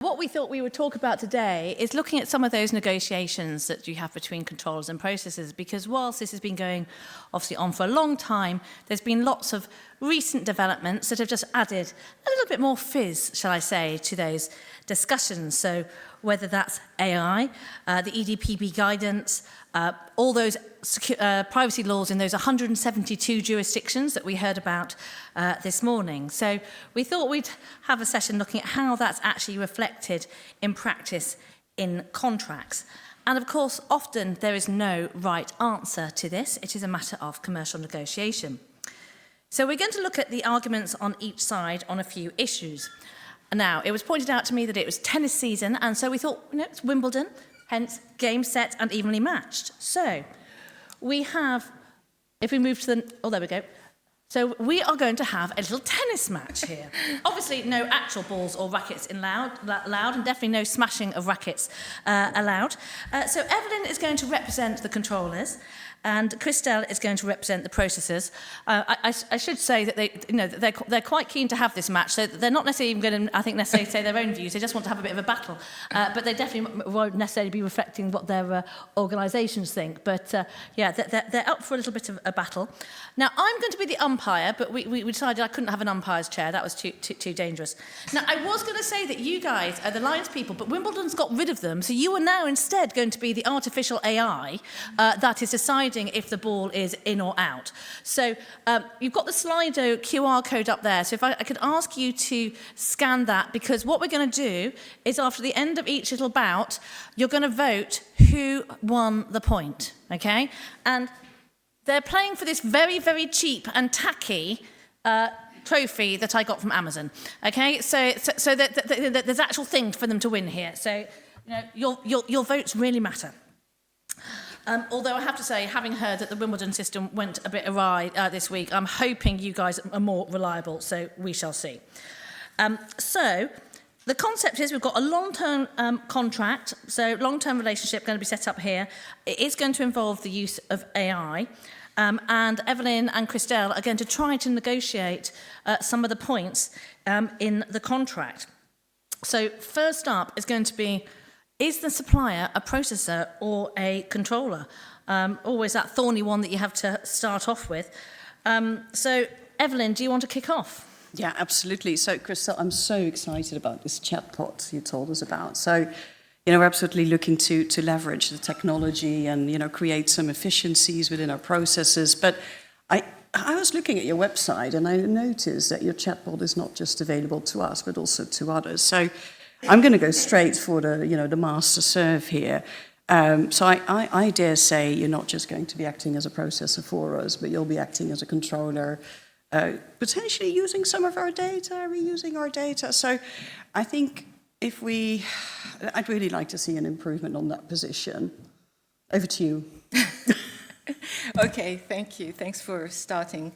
What we thought we would talk about today is looking at some of those negotiations that you have between controllers and processors, because whilst this has been going obviously on for a long time, there's been lots of recent developments that have just added a little bit more fizz, shall I say, to those discussions. So whether that's AI, the EDPB guidance, all those privacy laws in those 172 jurisdictions that we heard about this morning. So we thought we'd have a session looking at how that's actually reflected in practice in contracts. And of course, often there is no right answer to this. It is a matter of commercial negotiation. So we're going to look at the arguments on each side on a few issues. Now, it was pointed out to me that it was tennis season, and so we thought, you know, it's Wimbledon, hence game, set, and evenly matched. So we have, if we move to the, oh, there we go. So we are going to have a little tennis match here. Obviously, no actual balls or rackets allowed, and definitely no smashing of rackets allowed. So Evelien is going to represent the controllers, and Christel is going to represent the processors. I should say that they're quite keen to have this match, so they're not necessarily even going to, I think, necessarily say their own views. They just want to have a bit of a battle, but they definitely won't necessarily be reflecting what their organisations think. But yeah, they're up for a little bit of a battle. Now, I'm going to be the umpire, but we decided I couldn't have an umpire's chair. That was too dangerous. Now, I was going to say that you guys are the Lions people, but Wimbledon's got rid of them, so you are now instead going to be the artificial AI that is deciding if the ball is in or out. So you've got the Slido QR code up there, so if I could ask you to scan that, because what we're going to do is after the end of each little bout, you're going to vote who won the point, okay? And they're playing for this very, very cheap and tacky trophy that I got from Amazon, okay? So there's actual things for them to win here. So you know, your votes really matter. Although I have to say, having heard that the Wimbledon system went a bit awry this week, I'm hoping you guys are more reliable, so we shall see. So the concept is we've got a long-term contract, so long-term relationship going to be set up here. It is going to involve the use of AI, and Evelien and Christel are going to try to negotiate some of the points in the contract. So first up is going to be, is the supplier a processor or a controller? Always that thorny one that you have to start off with. So, Evelien, do you want to kick off? Yeah, absolutely. So, Christel, I'm so excited about this chatbot you told us about. So, we're absolutely looking to leverage the technology and, create some efficiencies within our processes. But I was looking at your website and I noticed that your chatbot is not just available to us, but also to others. So, I'm going to go straight for the master serve here. So I dare say you're not just going to be acting as a processor for us, but you'll be acting as a controller, potentially using some of our data, reusing our data. So I think I'd really like to see an improvement on that position. Over to you. Okay, thank you. Thanks for starting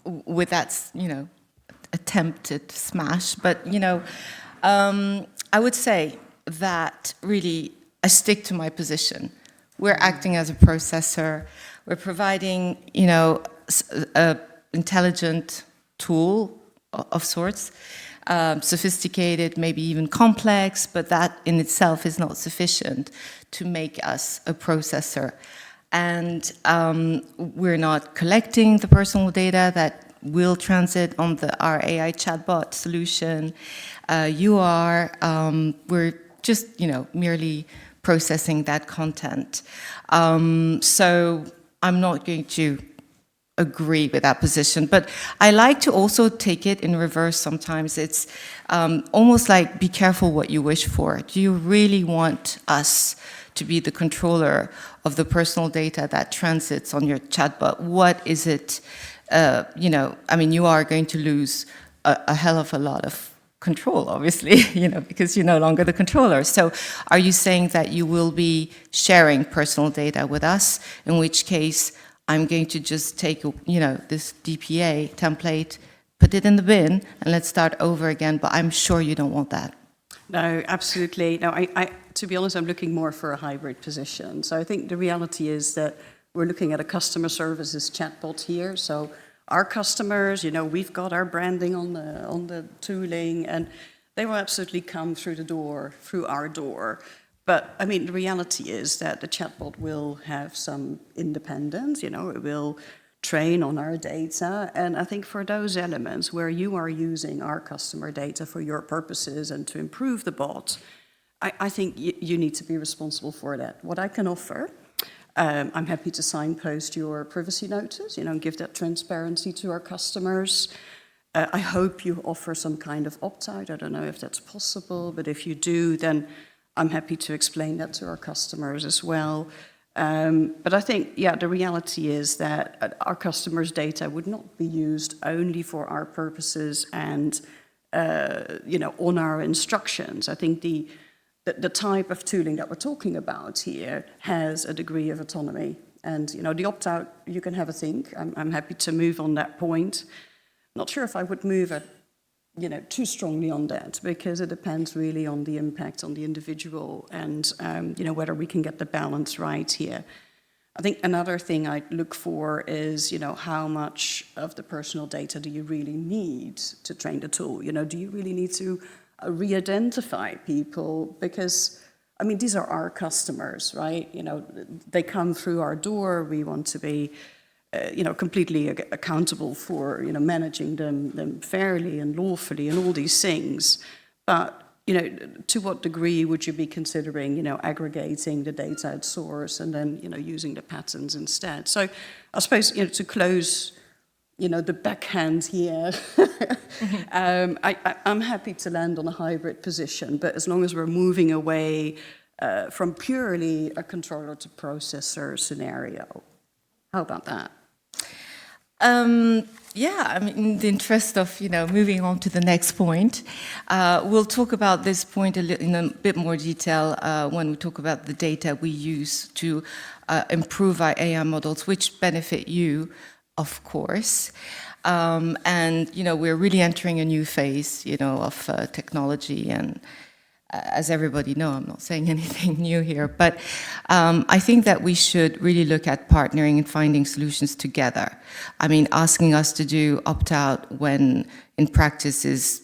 with that, attempted smash, but I would say that really I stick to my position. We're acting as a processor. We're providing, an intelligent tool of sorts, sophisticated, maybe even complex, but that in itself is not sufficient to make us a processor. And we're not collecting the personal data that will transit on our AI chatbot solution. We're just, merely processing that content. So I'm not going to agree with that position, but I like to also take it in reverse sometimes. It's almost like, be careful what you wish for. Do you really want us to be the controller of the personal data that transits on your chatbot? What is it? You are going to lose a hell of a lot of control, obviously, because you're no longer the controller. So are you saying that you will be sharing personal data with us, in which case I'm going to just take, this DPA template, put it in the bin, and let's start over again, but I'm sure you don't want that. No, absolutely. No, I to be honest, I'm looking more for a hybrid position. So I think the reality is that we're looking at a customer services chatbot here. So our customers, we've got our branding on the tooling, and They will absolutely come through the door, through our door. But, I mean, the reality is that the chatbot will have some independence, it will train on our data. And I think for those elements where you are using our customer data for your purposes and to improve the bot, I think you need to be responsible for that. What I can offer, I'm happy to signpost your privacy notice, and give that transparency to our customers. I hope you offer some kind of opt-out. I don't know if that's possible, but if you do, then I'm happy to explain that to our customers as well. But I think, the reality is that our customers' data would not be used only for our purposes and, on our instructions. I think the type of tooling that we're talking about here has a degree of autonomy. And, the opt-out, you can have a think. I'm happy to move on that point. Not sure if I would move too strongly on that, because it depends really on the impact on the individual and, whether we can get the balance right here. I think another thing I'd look for is, how much of the personal data do you really need to train the tool? Do you really need to re-identify people? Because, I mean, these are our customers, right? They come through our door. We want to be completely accountable for, managing them fairly and lawfully and all these things. But, to what degree would you be considering, aggregating the data at source and then, using the patterns instead? So I suppose, to close, the backhand here, I'm happy to land on a hybrid position, but as long as we're moving away from purely a controller to processor scenario. How about that? I mean, in the interest of, moving on to the next point, we'll talk about this point in a bit more detail when we talk about the data we use to improve our AI models, which benefit you, of course. And, we're really entering a new phase, of technology. And as everybody knows, I'm not saying anything new here, but I think that we should really look at partnering and finding solutions together. I mean, asking us to do opt-out when in practice is,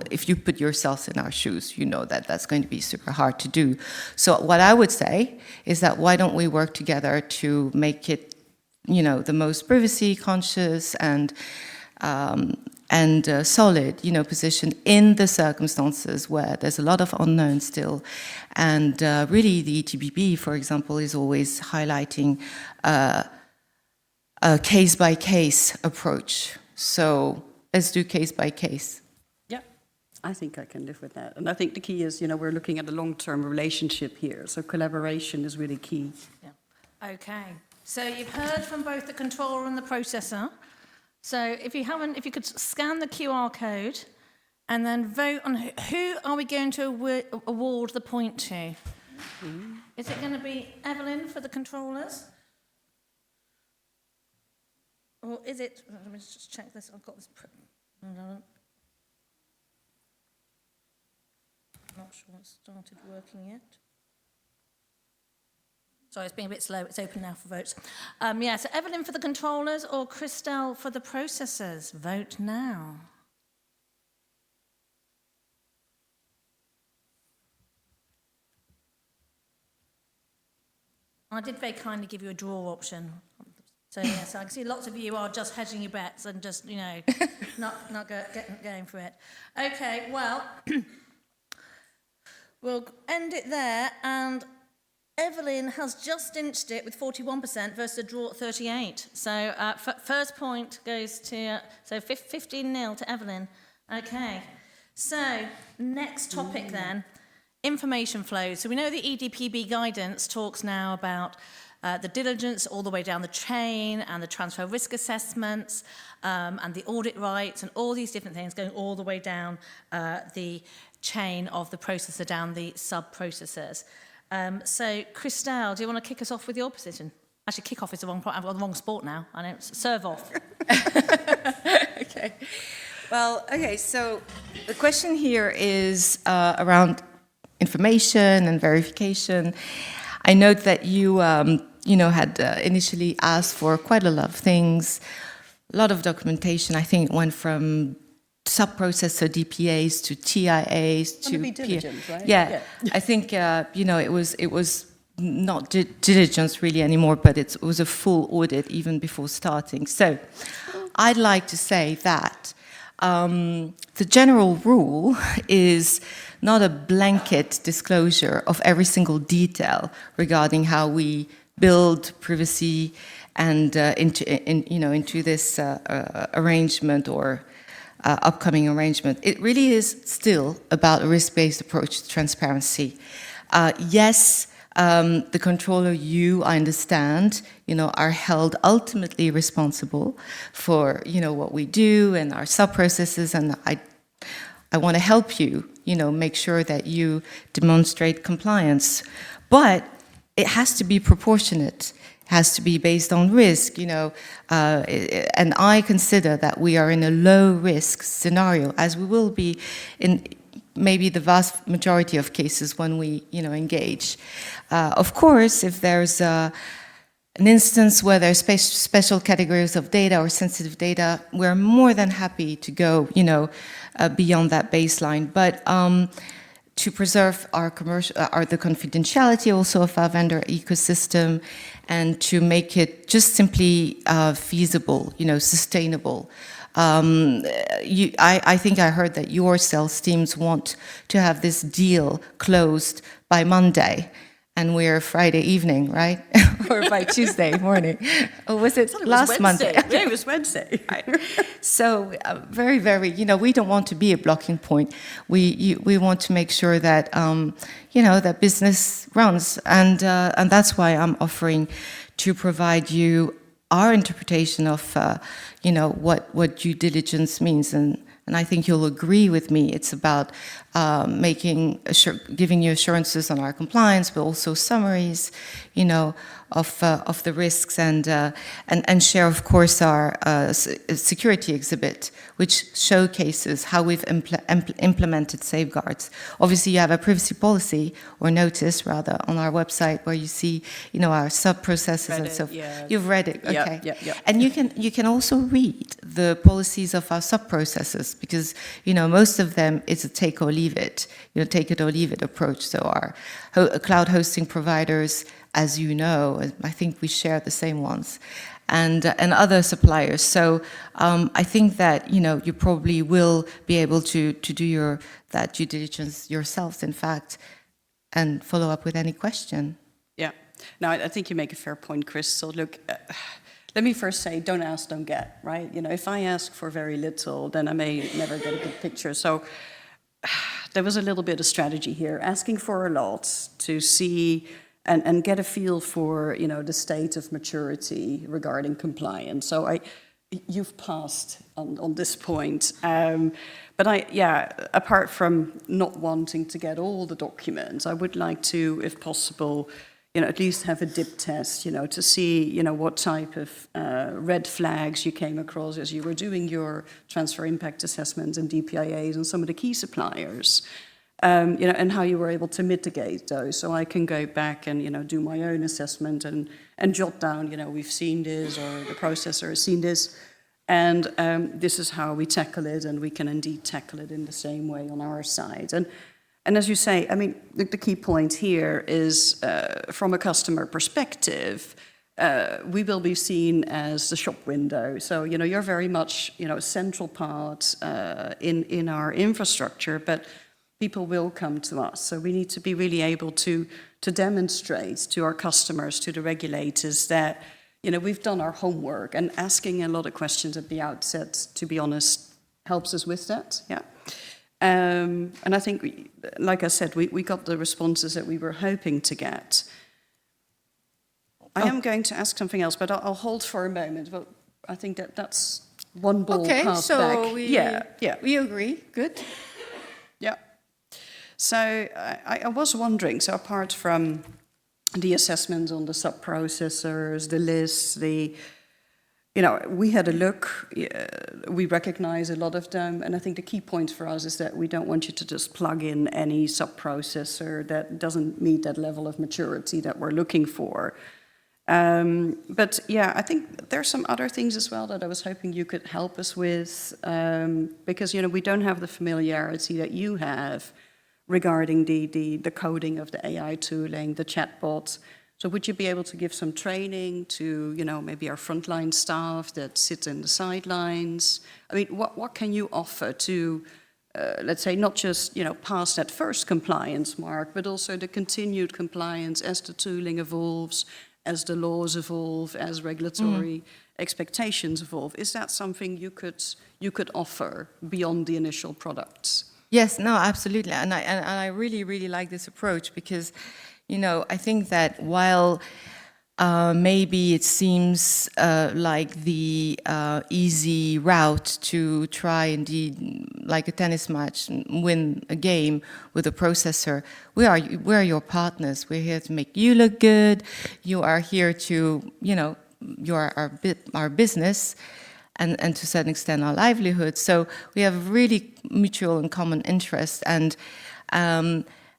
if you put yourself in our shoes, that that's going to be super hard to do. So what I would say is that why don't we work together to make it, the most privacy conscious and solid, position in the circumstances where there's a lot of unknowns still. And really the ETBB, for example, is always highlighting a case-by-case approach. So let's do case by case. Yeah, I think I can live with that. And I think the key is, we're looking at a long-term relationship here. So collaboration is really key. Yeah. Okay. So you've heard from both the controller and the processor. So if you could scan the QR code and then vote on who are we going to award the point to? Mm-hmm. Is it going to be Evelien for the controllers? Or is it, let me just check this, I've got this, hold on. Not sure it's started working yet. Sorry, it's being a bit slow. It's open now for votes. So Evelien for the controllers or Christel for the processors? Vote now. I did very kindly give you a draw option. So, so I can see lots of you are just hedging your bets and just, not going for it. Okay, well, we'll end it there, and Evelien has just inched it with 41% versus a draw at 38. So first point goes to, 15-0 to Evelien. Okay, so next topic then, information flow. So we know the EDPB guidance talks now about the diligence all the way down the chain and the transfer risk assessments and the audit rights and all these different things going all the way down the chain of the processor down the sub-processors. So, Christel, do you want to kick us off with your position? Actually, kick off is the wrong part. I've got the wrong sport now. I know. Serve off. Okay. Well, okay, so the question here is around information and verification. I note that you, had initially asked for quite a lot of things, a lot of documentation. I think it went from sub-processor DPAs to TIAs to be diligent, right? Yeah, I think it was not diligence really anymore, but it was a full audit even before starting. So I'd like to say that the general rule is not a blanket disclosure of every single detail regarding how we build privacy and into this arrangement or upcoming arrangement. It really is still about a risk-based approach to transparency. Yes, the controller, I understand, are held ultimately responsible for, what we do and our sub-processes, and I want to help you, make sure that you demonstrate compliance. But it has to be proportionate, has to be based on risk, and I consider that we are in a low-risk scenario, as we will be in maybe the vast majority of cases when we, engage. Of course, if there's an instance where there's special categories of data or sensitive data, we're more than happy to go, beyond that baseline. But to preserve the confidentiality also of our vendor ecosystem, and to make it just simply feasible, sustainable. I think I heard that your sales teams want to have this deal closed by Monday, and we're Friday evening, right? Or by Tuesday morning. Or was it last Monday? Yeah, it was Wednesday. Right. So very, very, we don't want to be a blocking point. We want to make sure that, that business runs. And that's why I'm offering to provide you our interpretation of, what due diligence means. And I think you'll agree with me. It's about giving you assurances on our compliance, but also summaries, of the risks, and share, of course, our security exhibit, which showcases how we've implemented safeguards. Obviously, you have a privacy policy, or notice rather, on our website where you see, our sub-processes and so forth. Yeah. You've read it, okay? Yeah. And you can also read the policies of our sub-processes, because, most of them is a take or leave it, take it or leave it approach. So our cloud hosting providers, as you know, I think we share the same ones, and other suppliers. So I think that, you probably will be able to do that due diligence yourselves, in fact, and follow up with any question. Yeah. No, I think you make a fair point, Christel. Look, let me first say, don't ask, don't get, right? If I ask for very little, then I may never get a good picture. So there was a little bit of strategy here, asking for a lot to see and get a feel for, the state of maturity regarding compliance. So you've passed on this point. But apart from not wanting to get all the documents, I would like to, if possible, at least have a dip test, to see, what type of red flags you came across as you were doing your transfer impact assessments and DPIAs and some of the key suppliers, and how you were able to mitigate those. So I can go back and, do my own assessment and jot down, we've seen this, or the processor has seen this, and this is how we tackle it, and we can indeed tackle it in the same way on our side. And as you say, I mean, the key point here is, from a customer perspective, we will be seen as the shop window. So, you're very much, a central part in our infrastructure, but people will come to us. So we need to be really able to demonstrate to our customers, to the regulators, that, we've done our homework, and asking a lot of questions at the outset, to be honest, helps us with that, yeah. And I think, like I said, we got the responses that we were hoping to get. I am going to ask something else, but I'll hold for a moment. But I think that's one ball passed back. Okay, so we agree. Good. Yeah. So I was wondering, so apart from the assessments on the sub-processors, the lists, we had a look, we recognize a lot of them, and I think the key point for us is that we don't want you to just plug in any sub-processor that doesn't meet that level of maturity that we're looking for. But yeah, I think there's some other things as well that I was hoping you could help us with, because we don't have the familiarity that you have regarding the coding of the AI tooling, the chatbot. So would you be able to give some training to maybe our frontline staff that sit in the sidelines? I mean, what can you offer to let's say, not just pass that first compliance mark, but also the continued compliance as the tooling evolves, as the laws evolve, as regulatory expectations evolve. Is that something you could offer beyond the initial products? Yes, no, absolutely, and I really, really like this approach because, I think that while maybe it seems like the easy route to try indeed, like a tennis match, win a game with a processor. We're your partners. We're here to make you look good. You are here to, you are our business, and to a certain extent our livelihood. So we have really mutual and common interest, and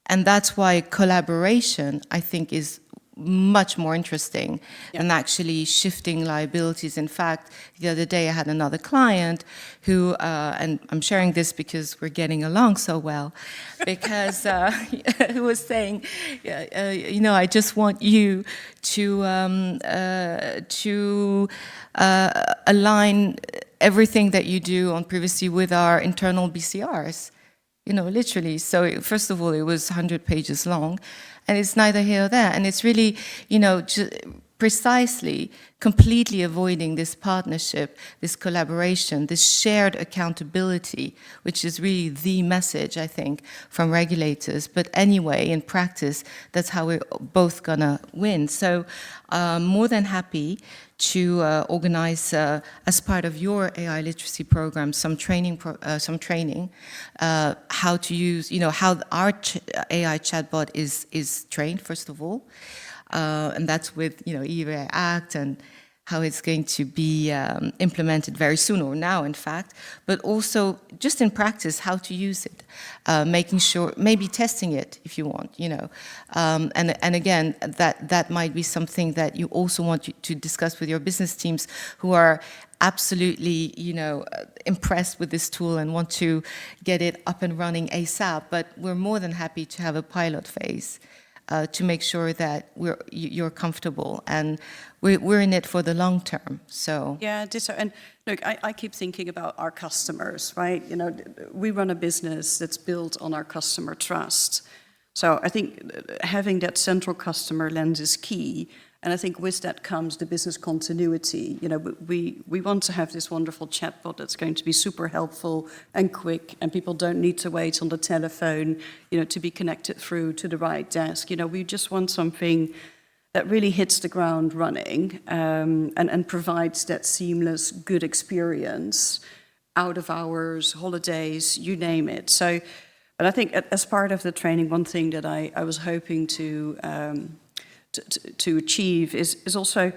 that's why collaboration, I think, is much more interesting than actually shifting liabilities. In fact, the other day I had another client who, and I'm sharing this because we're getting along so well, because who was saying, I just want you to align everything that you do on privacy with our internal BCRs. Literally. So first of all, it was 100 pages long, and it's neither here nor there. And it's really, precisely completely avoiding this partnership, this collaboration, this shared accountability, which is really the message, I think, from regulators. But anyway, in practice, that's how we're both gonna win. So more than happy to organize, as part of your AI literacy program, some training, how to use, how our AI chatbot is trained, first of all. And that's with, EVA Act and how it's going to be implemented very soon, or now, in fact, but also just in practice, how to use it, making sure, maybe testing it if you want, and again, that might be something that you also want to discuss with your business teams who are absolutely, impressed with this tool and want to get it up and running ASAP, but we're more than happy to have a pilot phase. To make sure that you're comfortable, and we're in it for the long term. So yeah, and look, I keep thinking about our customers, right? We run a business that's built on our customer trust. So I think having that central customer lens is key. And I think with that comes the business continuity. We want to have this wonderful chatbot that's going to be super helpful and quick, and people don't need to wait on the telephone, to be connected through to the right desk. We just want something that really hits the ground running, and provides that seamless, good experience, out of hours, holidays, you name it. So, but I think as part of the training, one thing that I was hoping to achieve is also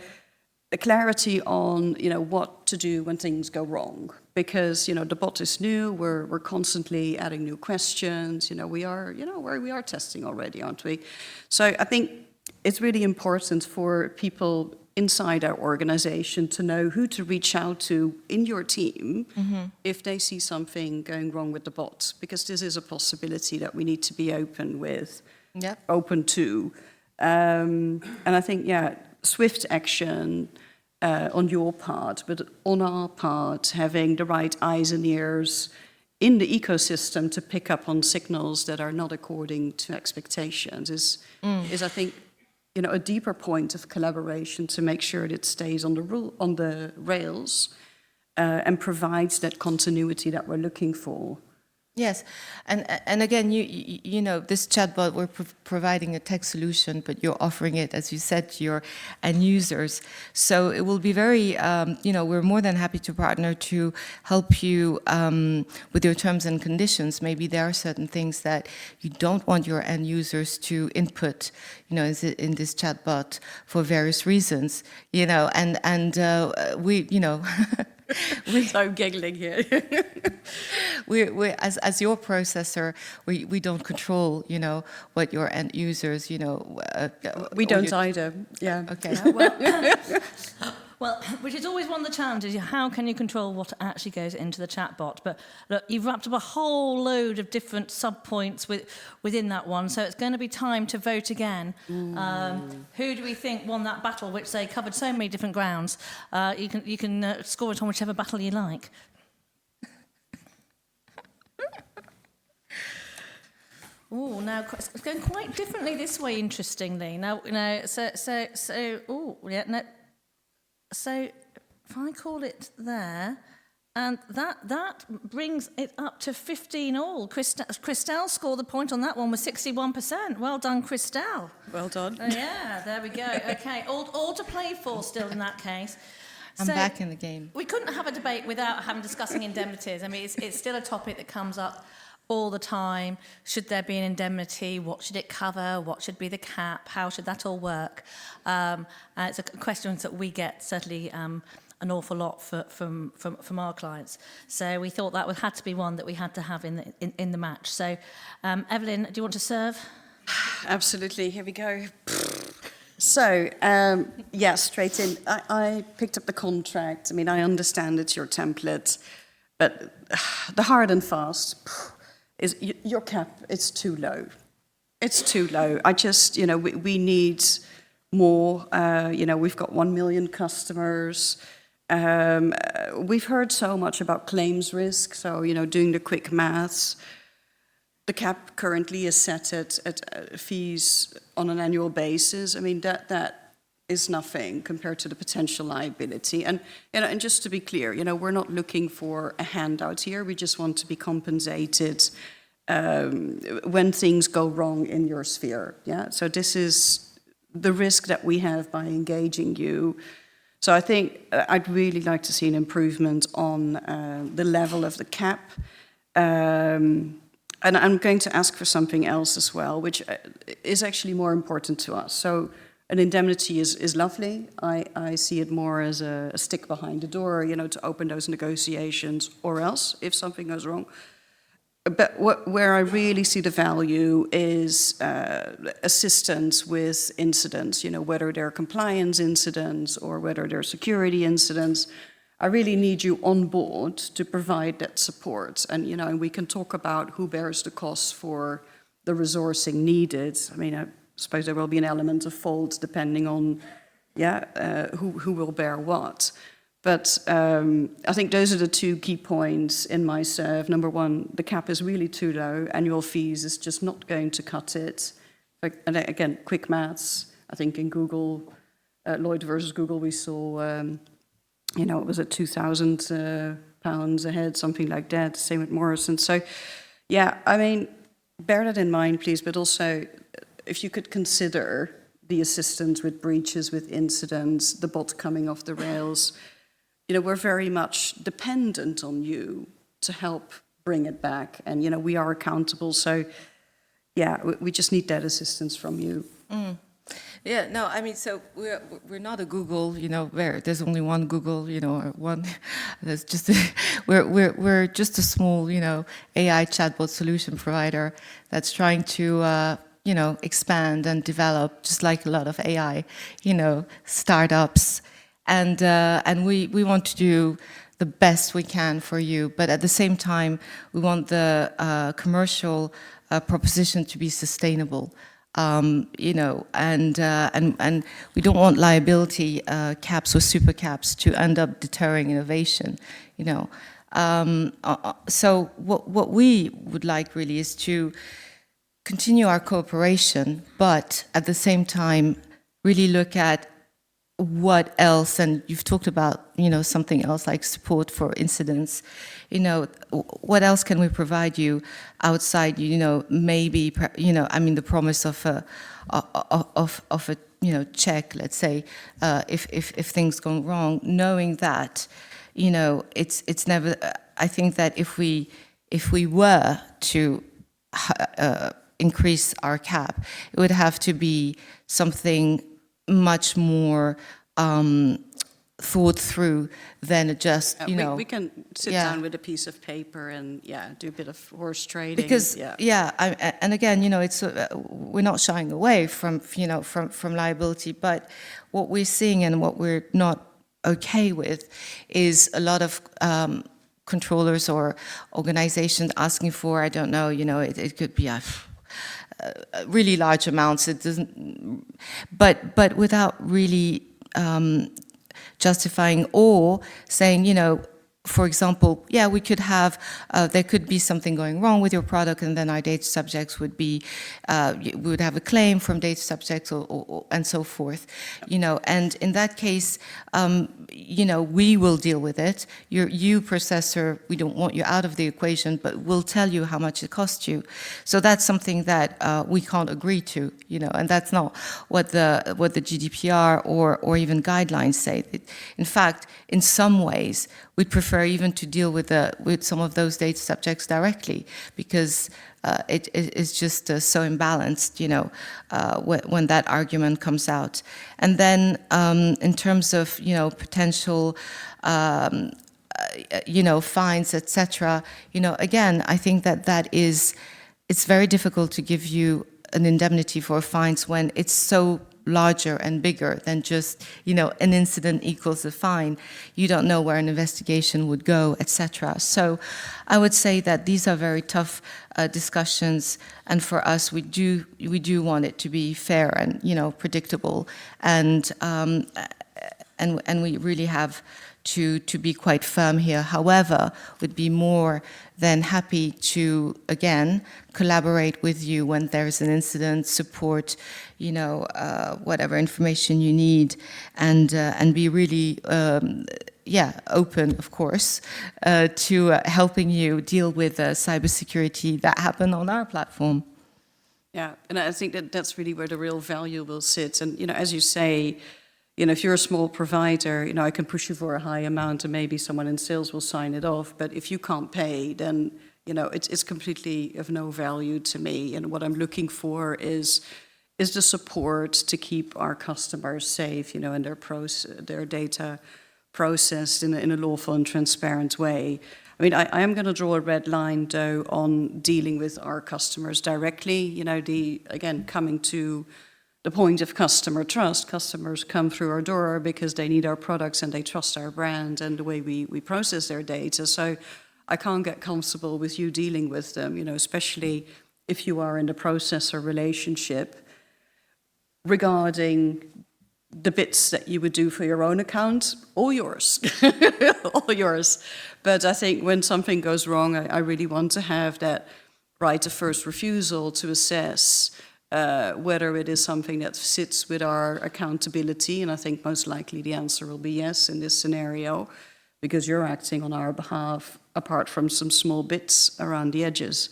a clarity on what to do when things go wrong, because the bot is new, we're constantly adding new questions, we are testing already, aren't we? So I think it's really important for people inside our organization to know who to reach out to in your team if they see something going wrong with the bot, because this is a possibility that we need to be open to. And I think, swift action on your part, but on our part, having the right eyes and ears in the ecosystem to pick up on signals that are not according to expectations is I think, a deeper point of collaboration to make sure that it stays on the rails and provides that continuity that we're looking for. Yes, and again, you know, this chatbot, we're providing a tech solution, but you're offering it, as you said, to your end users. So it will be very, we're more than happy to partner to help you with your terms and conditions. Maybe there are certain things that you don't want your end users to input, in this chatbot for various reasons, and we, So I'm giggling here. we're as your processor, we don't control, what your end users, We or don't your- either. Yeah. Okay. Well, which is always one of the challenges. How can you control what actually goes into the chatbot? But look, you've wrapped up a whole load of different sub-points within that one, so it's going to be time to vote again. Who do we think won that battle, which they covered so many different grounds? You can score it on whichever battle you like. Oh, now it's going quite differently this way. Interestingly, now So if I call it there, and that brings it up to 15 all. Christel scored the point on that one with 61%. Well done, Christel. Well done. Yeah, there we go. Okay, all to play for still in that case. I'm back in the game. We couldn't have a debate without discussing indemnities. I mean, it's still a topic that comes up all the time. Should there be an indemnity? What should it cover? What should be the cap? How should that all work? It's a question that we get certainly an awful lot from our clients. So we thought that had to be one that we had to have in the match. So Evelien, do you want to serve? Absolutely. Here we go. So, straight in. I picked up the contract. I mean, I understand it's your template, but the hard and fast is your cap. It's too low. It's too low. I just, we need more. We've got 1 million customers. We've heard so much about claims risk. So, doing the quick maths, the cap currently is set at fees on an annual basis. I mean, that is nothing compared to the potential liability. And just to be clear, we're not looking for a handout here. We just want to be compensated when things go wrong in your sphere. Yeah. So this is the risk that we have by engaging you. So I think I'd really like to see an improvement on the level of the cap. And I'm going to ask for something else as well, which is actually more important to us. So an indemnity is lovely. I see it more as a stick behind the door, to open those negotiations, or else if something goes wrong. But where I really see the value is assistance with incidents, whether they're compliance incidents or whether they're security incidents. I really need you on board to provide that support. And, and we can talk about who bears the costs for the resourcing needed. I mean, I suppose there will be an element of fault depending on, who will bear what. But I think those are the two key points in my serve. Number one, the cap is really too low. Annual fees is just not going to cut it. And again, quick maths. I think in Google, Lloyd versus Google, we saw, it was at £2,000 a head, something like that. Same with Morrison. So, I mean, bear that in mind, please. But also, if you could consider the assistance with breaches, with incidents, the bot coming off the rails. We're very much dependent on you to help bring it back. And, we are accountable. So, we just need that assistance from you. Mm. Yeah, no, I mean, so we're not a Google, where there's only one Google, or one. There's just we're just a small, AI chatbot solution provider that's trying to, expand and develop, just like a lot of AI, startups. And we want to do the best we can for you, but at the same time, we want the commercial proposition to be sustainable, and we don't want liability caps or super caps to end up deterring innovation, So what we would like really is to continue our cooperation, but at the same time, really look at what else, and you've talked about, something else like support for incidents, what else can we provide you outside, maybe, the promise of a check, let's say, if things go wrong, knowing that, it's never, I think that if we were to increase our cap, it would have to be something much more thought through than just, we can sit down with a piece of paper and do a bit of horse trading. Because and again, it's we're not shying away from from liability, but what we're seeing and what we're not okay with is a lot of controllers or organizations asking for, I don't know, it could be a really large amounts. It doesn't, but without really justifying or saying, for example, we could have, there could be something going wrong with your product, and then our data subjects would be, we would have a claim from data subjects or and so forth, and in that case, we will deal with it. You processor, we don't want you out of the equation, but we'll tell you how much it costs you. So that's something that we can't agree to, and that's not what the GDPR or even guidelines say. In fact, in some ways, we'd prefer even to deal with some of those data subjects directly, because it is just so imbalanced, when that argument comes out. And then in terms of potential fines, etc. Again, I think that it's very difficult to give you an indemnity for fines when it's so larger and bigger than just, an incident equals a fine. You don't know where an investigation would go, etc. So I would say that these are very tough discussions, and for us, we do want it to be fair and, predictable, and we really have to be quite firm here. However, we'd be more than happy to, again, collaborate with you when there's an incident, support, whatever information you need, and be really, open, of course, to helping you deal with cybersecurity that happen on our platform. Yeah, and I think that's really where the real value will sit. And, as you say, if you're a small provider, I can push you for a high amount and maybe someone in sales will sign it off. But if you can't pay, then, it's completely of no value to me. And what I'm looking for is the support to keep our customers safe, and their data processed in a lawful and transparent way. I mean, I am going to draw a red line, though, on dealing with our customers directly. Again, coming to the point of customer trust. Customers come through our door because they need our products and they trust our brand and the way we process their data. So I can't get comfortable with you dealing with them, especially if you are in the processor relationship regarding the bits that you would do for your own account, all yours, all yours. But I think when something goes wrong, I really want to have that right of first refusal to assess whether it is something that sits with our accountability, and I think most likely the answer will be yes in this scenario, because you're acting on our behalf, apart from some small bits around the edges.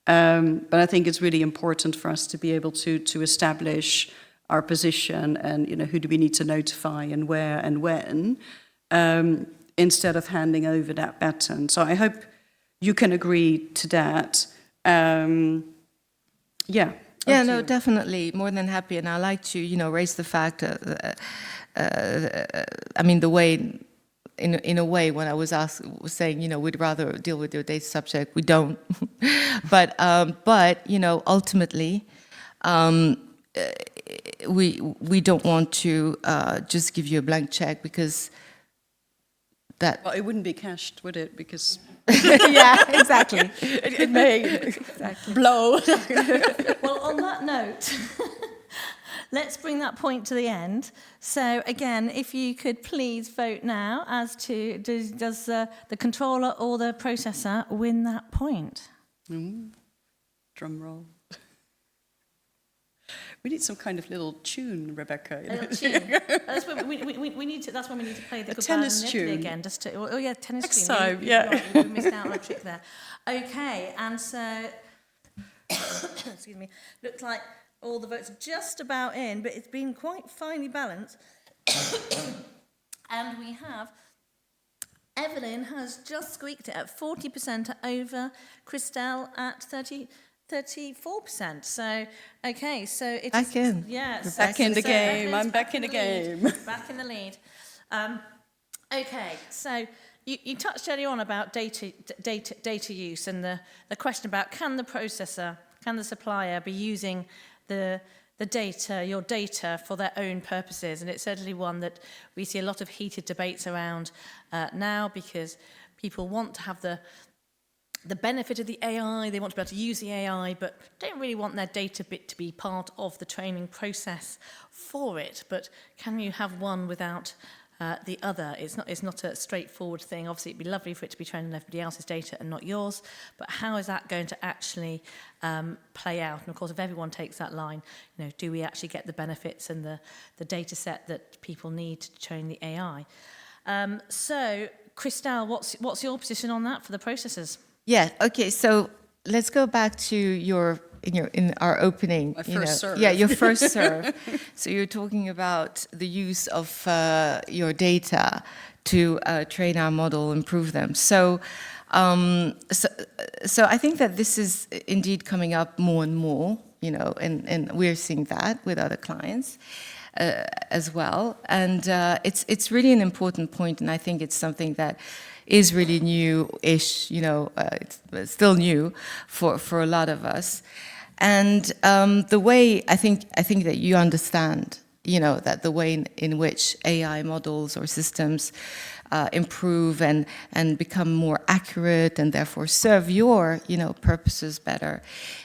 But I think it's really important for us to be able to establish our position and, who do we need to notify and where and when, instead of handing over that baton. So I hope you can agree to that. Yeah, no, definitely, more than happy, and I like to, raise the fact. The way, in a way, when I was saying, we'd rather deal with your data subject, we don't. but ultimately, we don't want to just give you a blank check, because that. Well, it wouldn't be cashed, would it? Because. Yeah, exactly. It may blow. Well, on that note, let's bring that point to the end. So again, if you could please vote now as to does the controller or the processor win that point? Drum roll. We need some kind of little tune, Rebecca. A little tune. That's when we need to. That's when we need to play the tennis tune again. Just to. Oh yeah, tennis next tune. time. We missed out on a trick there. Okay, and so excuse me. Looks like all the votes are just about in, but it's been quite finely balanced. And we have Evelien has just squeaked it at 40% over Christel at 34%. So, okay, so it's back in. Yes, back in the game. I'm back in the game. Back in the lead. Okay, so you touched earlier on about data use and the question about can the supplier be using your data for their own purposes, and it's certainly one that we see a lot of heated debates around now, because people want to have the benefit of the AI, they want to be able to use the AI, but don't really want their data bit to be part of the training process for it. But can you have one without the other? It's not a straightforward thing. Obviously, it'd be lovely for it to be trained on everybody else's data and not yours, but how is that going to actually play out? And of course, if everyone takes that line, do we actually get the benefits and the data set that people need to train the AI? So, Christel, what's your position on that for the processors? Yeah. Okay. So let's go back to in our opening. My first serve. Yeah, your first serve. So you're talking about the use of your data to train our model, improve them. So I think that this is indeed coming up more and more. And we're seeing that with other clients as well. And it's really an important point, and I think it's something that is really new-ish, it's still new for a lot of us. And the way, I think that you understand, that the way in which AI models or systems improve and become more accurate and therefore serve your, purposes better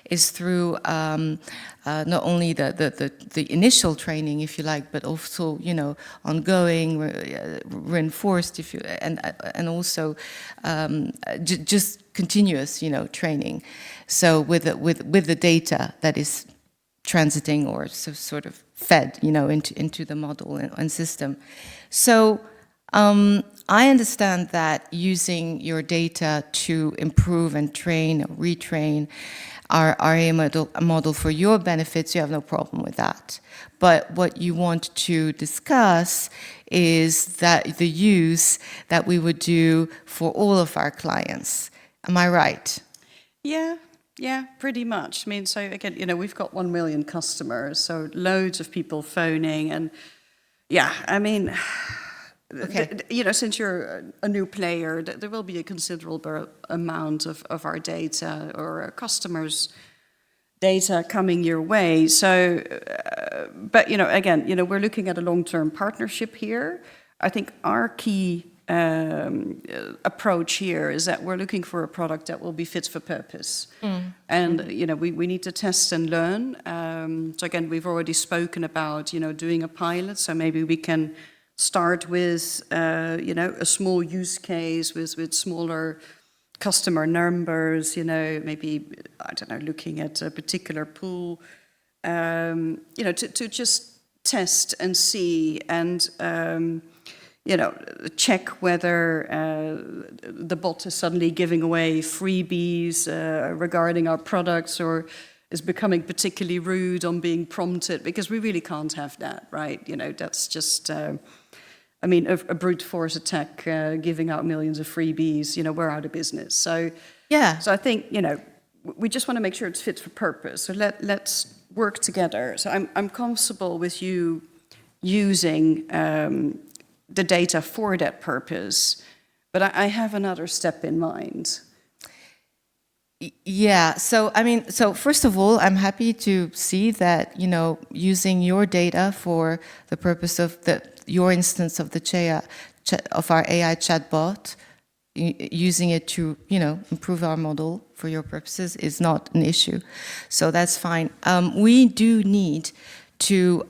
is through not only the initial training, if you like, but also, ongoing, reinforced, and also just continuous, training. So with the data that is transiting or sort of fed, into the model and system. So I understand that using your data to improve and train or retrain our AI model for your benefits, you have no problem with that. But what you want to discuss is that the use that we would do for all of our clients. Am I right? Yeah, pretty much. I mean, so again, we've got 1 million customers, so loads of people phoning, and yeah, I mean, okay. Since you're a new player, there will be a considerable amount of our data or our customers' data coming your way. So, but again, we're looking at a long-term partnership here. I think our key approach here is that we're looking for a product that will be fit for purpose. And, we need to test and learn. So again, we've already spoken about, doing a pilot. So maybe we can start with, a small use case with smaller customer numbers, maybe, I don't know, looking at a particular pool, to just test and see and, check whether the bot is suddenly giving away freebies regarding our products or is becoming particularly rude on being prompted, because we really can't have that, right? That's just, a brute force attack giving out millions of freebies, we're out of business. So, yeah. So I think, we just want to make sure it's fit for purpose. So let's work together. So I'm comfortable with you using the data for that purpose, but I have another step in mind. Yeah, so first of all, I'm happy to see that, using your data for the purpose of your instance of of our AI chatbot, using it to, improve our model for your purposes is not an issue. So that's fine. We do need to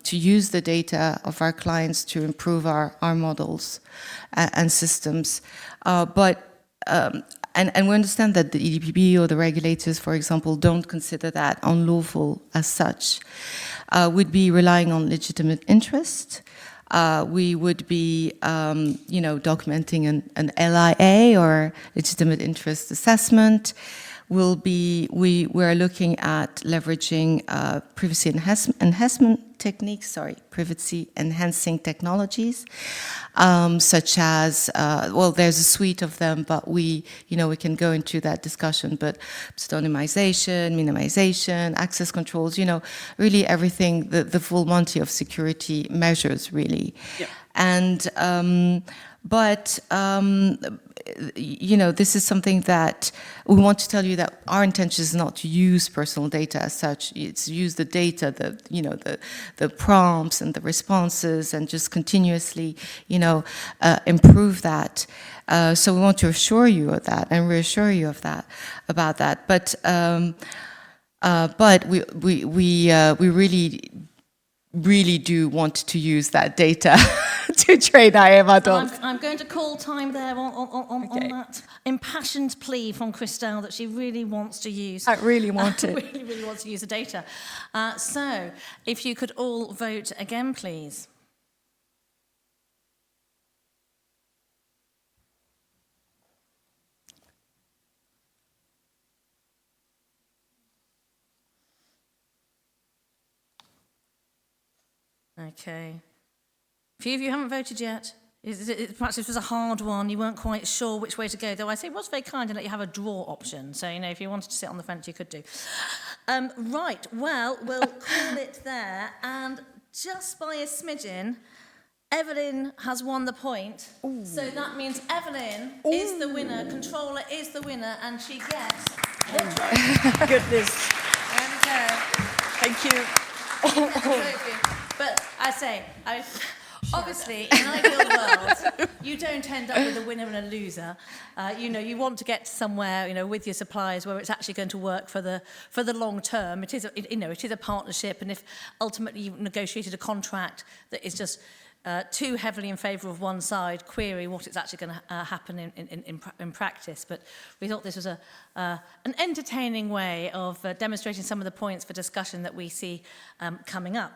use the data of our clients to improve our models and systems. And we understand that the EDPB or the regulators, for example, don't consider that unlawful as such. We'd be relying on legitimate interest. We would be, documenting an LIA or legitimate interest assessment. We're looking at leveraging privacy enhancing technologies, such as, there's a suite of them, but we can go into that discussion, but pseudonymization, minimization, access controls, really everything, the full Monty of security measures, really. Yeah. And But, you know, this is something that we want to tell you that our intention is not to use personal data as such. It's to use the data, the prompts and the responses, and just continuously, you know, improve that. So we want to assure you of that and reassure you of that, about that. But we really do want to use that data to train our models. I'm going to call time there on that impassioned plea from Christel that she really wants to use. I really want it. really wants to use the data. So, if you could all vote again, please. Okay. A few of you haven't voted yet. Perhaps this was a hard one. You weren't quite sure which way to go, though I say it was very kind to let you have a draw option. So, you know, if you wanted to sit on the fence, you could do. Right, well, we'll call it there. And just by a smidgen, Evelien has won the point. Ooh. So that means Evelien is the winner, controller is the winner, and she gets the trophy. Goodness. There we go. Thank you. But I say, obviously, in an ideal world, you don't end up with a winner and a loser. You know, you want to get somewhere, you know, with your suppliers where it's actually going to work for the long term. It is, it is a partnership, and if ultimately you've negotiated a contract that is just too heavily in favour of one side, query what is actually going to happen in practice. But we thought this was an entertaining way of demonstrating some of the points for discussion that we see coming up.